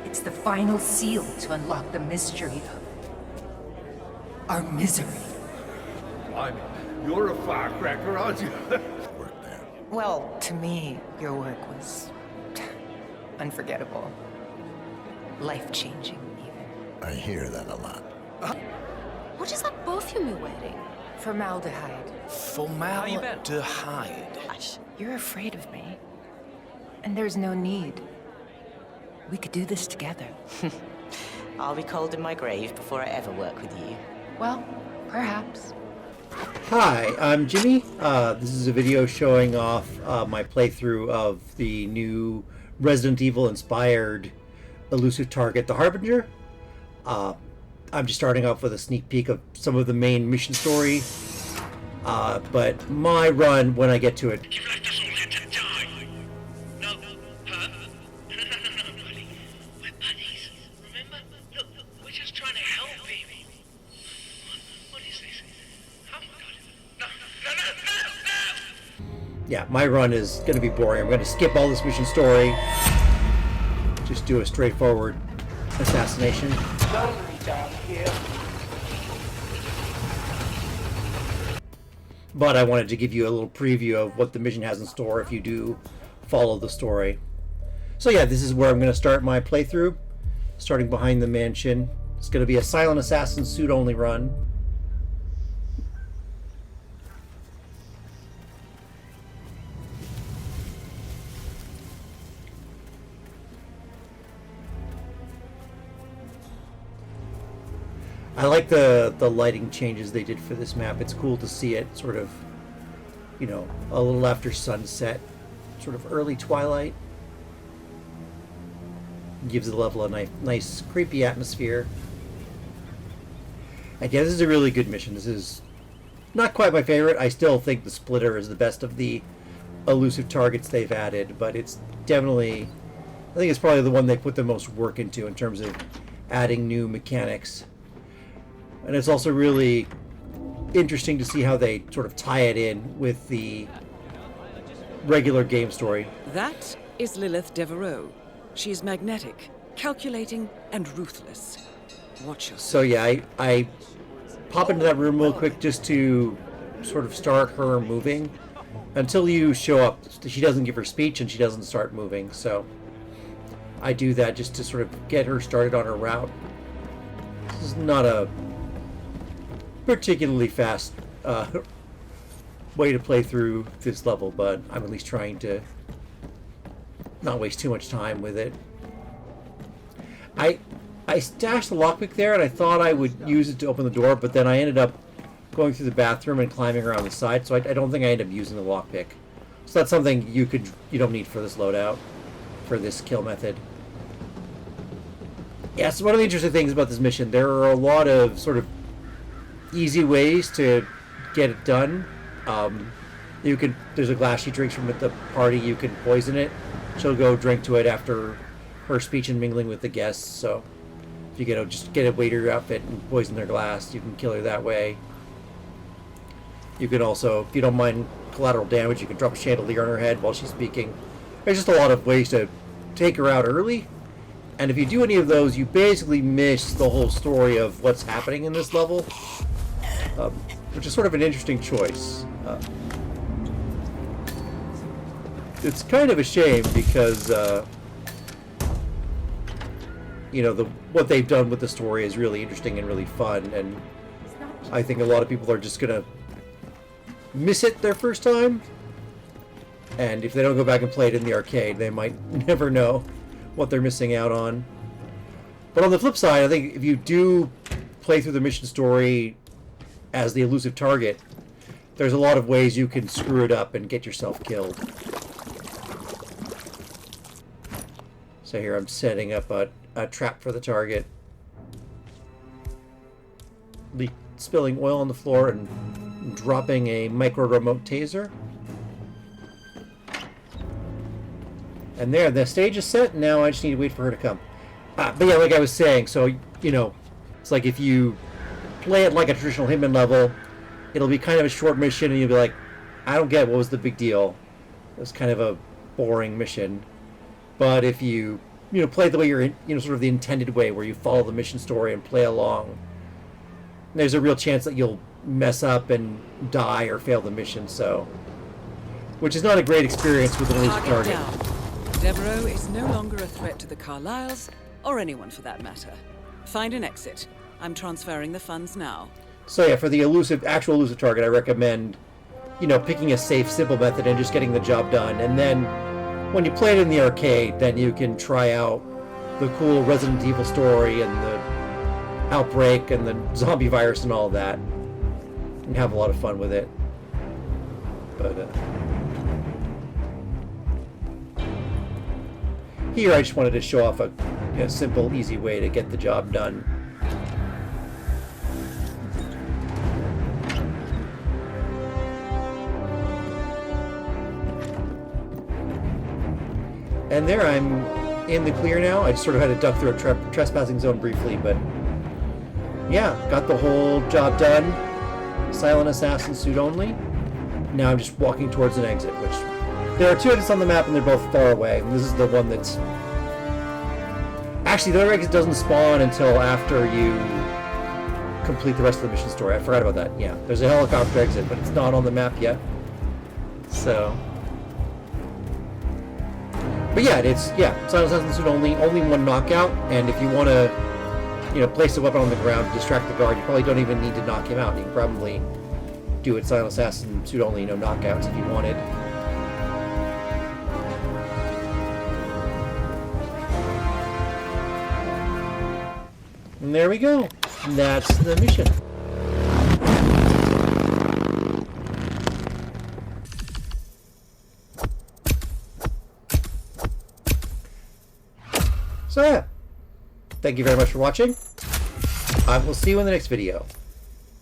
It's the final seal to unlock the mystery of our misery. I mean, you're a firecracker, aren't you? Work there. Well, to me, your work was unforgettable. Life-changing, even. I hear that a lot. What is that perfume you're wearing? Formaldehyde. Formaldehyde. You're afraid of me. And there's no need. We could do this together. I'll be cold in my grave before I ever work with you. Well, perhaps. Hi, I'm Jimmy. This is a video showing off my playthrough of the new Resident Evil inspired elusive target, the Harbinger. I'm just starting off with a sneak peek of some of the main mission story. But my run, when I get to it... You've left us all here to die! No, her? No, buddy. We're buddies, remember? Look, we're just trying to help people. What is this? Oh my god. No! Yeah, my run is going to be boring. I'm going to skip all this mission story. Just do a straightforward assassination. But I wanted to give you a little preview of what the mission has in store if you do follow the story. So yeah, this is where I'm going to start my playthrough. Starting behind the mansion. It's going to be a silent assassin suit only run. I like the lighting changes they did for this map. It's cool to see it sort of, you know, a little after sunset, sort of early twilight. Gives the level a nice creepy atmosphere. And yeah, this is a really good mission. This is not quite my favorite. I still think the Splitter is the best of the elusive targets they've added, but it's definitely, I think it's probably the one they put the most work into in terms of adding new mechanics. And it's also really interesting to see how they sort of tie it in with the regular game story. That is Lilith Devereaux. She's magnetic, calculating, and ruthless. Watch yourself. So yeah, I pop into that room real quick just to sort of start her moving. Until you show up, she doesn't give her speech and she doesn't start moving. So I do that just to sort of get her started on her route. This is not a particularly fast way to play through this level, but I'm at least trying to not waste too much time with it. I stashed the lockpick there and I thought I would use it to open the door, but then I ended up going through the bathroom and climbing around the side, so I don't think I ended up using the lockpick. So that's something you don't need for this loadout, for this kill method. Yeah, so one of the interesting things about this mission, there are a lot of sort of easy ways to get it done. There's a glass she drinks from at the party. You can poison it. She'll go drink to it after her speech and mingling with the guests. So if you just get a waiter outfit and poison their glass, you can kill her that way. You can also, if you don't mind collateral damage, you can drop a chandelier on her head while she's speaking. There's just a lot of ways to take her out early. And if you do any of those, you basically miss the whole story of what's happening in this level. Which is sort of an interesting choice. It's kind of a shame because, you know, what they've done with the story is really interesting and really fun, and I think a lot of people are just gonna miss it their first time, and if they don't go back and play it in the arcade, they might never know what they're missing out on. But on the flip side, I think if you do play through the mission story as the elusive target, there's a lot of ways you can screw it up and get yourself killed. So here I'm setting up a trap for the target. Spilling oil on the floor and dropping a micro remote taser. And there, the stage is set. Now I just need to wait for her to come. But yeah, like I was saying, so, you know, it's like if you play it like a traditional Hitman level, it'll be kind of a short mission and you'll be like, I don't get what was the big deal. It was kind of a boring mission. But if you play it the way you're in, sort of the intended way, where you follow the mission story and play along, there's a real chance that you'll mess up and die or fail the mission. So, which is not a great experience with an elusive target. Down. Devereaux is no longer a threat to the Carlyles, or anyone for that matter. Find an exit. I'm transferring the funds now. So yeah, for the actual elusive target, I recommend, picking a safe, simple method and just getting the job done. And then, when you play it in the arcade, then you can try out the cool Resident Evil story and the outbreak and the zombie virus and all that, and have a lot of fun with it. But here, I just wanted to show off a simple, easy way to get the job done. And there, I'm in the clear now. I just sort of had to duck through a trespassing zone briefly, but yeah, got the whole job done. Silent assassin suit only. Now I'm just walking towards an exit, which there are two exits on the map and they're both far away. And this is the one that's... Actually, the other exit doesn't spawn until after you complete the rest of the mission story. I forgot about that. Yeah, there's a helicopter exit, but it's not on the map yet. So... But yeah, Silent Assassin suit only one knockout, and if you want to, place a weapon on the ground to distract the guard, you probably don't even need to knock him out. You can probably do it Silent Assassin suit only, knockouts if you wanted. And there we go. That's the mission. So yeah, thank you very much for watching. I will see you in the next video.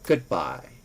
Goodbye.